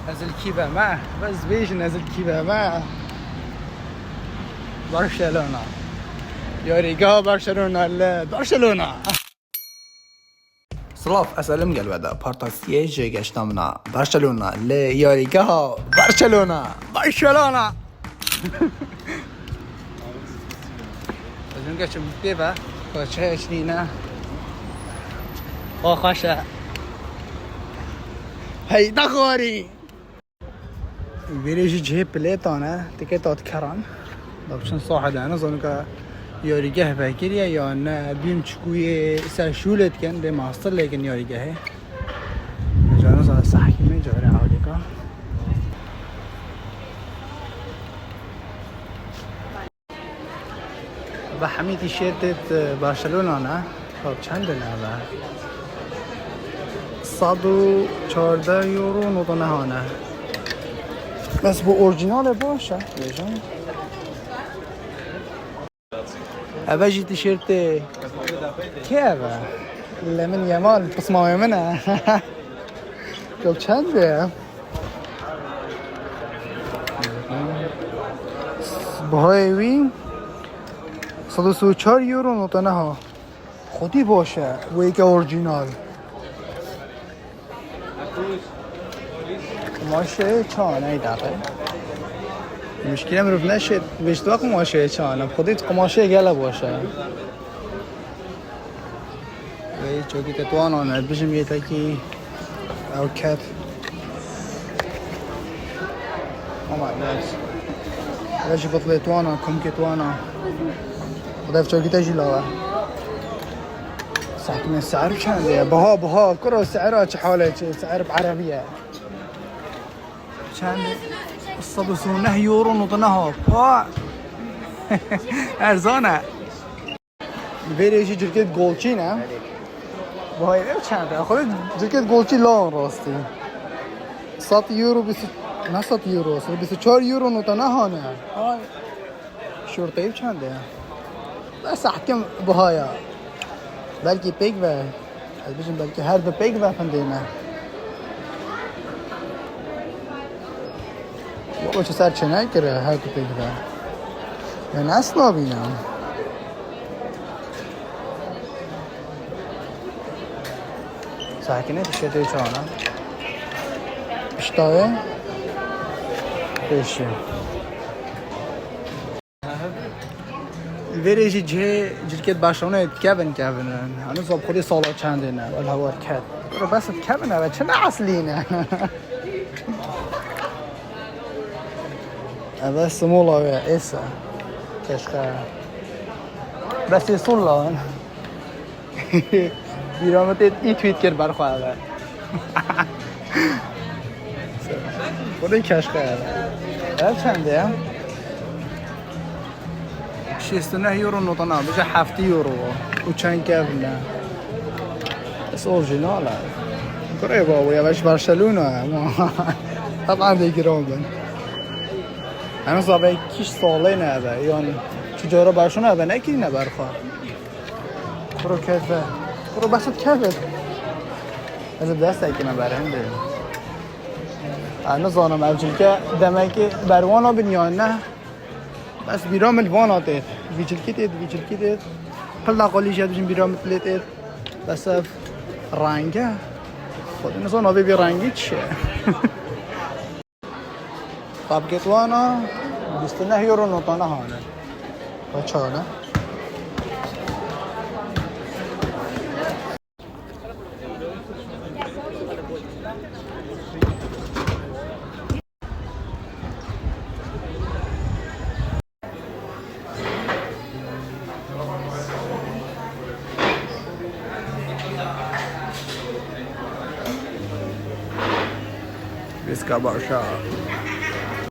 نزل كيبا معه بس بيش نزل كيبا معه برشلونة يوريقا برشلونة برشلونة صلاف أسألم قال بعد بارتاسيج قشتمنا برشلونة يوريقا برشلونة برشلونة لازم قشم كيبا خوشه لينا خوشه هاي دخوري بيريجي جهه بليتانا تكتات كران دابشن صاحد انا زونك يوريگه فکریه یا نه بیم چکوی سرشولت کن ده ماستر لیکن یوريگه جانا زاد صحکیمه جاره عالیکا با همین تیشرت بارسلونا نه خب چند نه با 114 یورو نوتونه هانه بس bu orijinal باشه بیشتر أباجي تيشيرت كيف لمن يمال تصميمه منها كل چنده بهایوی 134 یورو نوتنه ها خودی باشه و یک اورجینال ماشه چانه دقیقه مشکلی مروف نشد بیشتر قماشه چانم خودت قماشه گله باشه وی چوکی تتوانانه بجم یه تکی او کت اما ناس ویش بطلی توانا کم که توانا خودت چوکی تجی لاوه صحت من سعر چنده بها کرو سعرها چه حاله سعر بعربیه چنده 119 یورو نوتنها پا ارزانه بریشی جرکت گلچی نه باید چنده خود جرکت گلچی لان راستی 100 یورو نه 100 یورو 24 یورو نوتنها نه شرطه چنده بس احکم بهایا بلکه پیک و بجن بلکه هر دو پیک و فندینه بابا چه سر چه نکره هر دو پیک و یعنی اصلا بینم ساکنه تشته چانه اشتاوه بشه ویریجی جه جرکت باشونه کبن هنوز صاحب خودی سالا چنده نه ولی هوار کد برو بس کبنه و چه نه اصلی نه اول سمولا و ایسا کشخه بس یسون لان بیرامت ای تویت کرد برخواه خودی کشخه چنده هم 69 یورو نوتنا بجا 7 یورو و چند کبنه بس اورجیناله کره بابا یواش برشلونه طبعا دیگران بن همه صاحبه کیش ساله نه یعنی چجورا برشونه به نکی نه برخواه کرو کفه کرو بسید کفه از دست اکی من برهنده انا زانم اوچل که دمکی بروانا بنیان نه بس بیرام الوان دید ویچل دید پل قالی شد بچین بیرام دید بس رنگه خود نزان آبی بی رنگی چیه طب کتوانا 29 یورو نوتانه هانه و چانه Visca Barça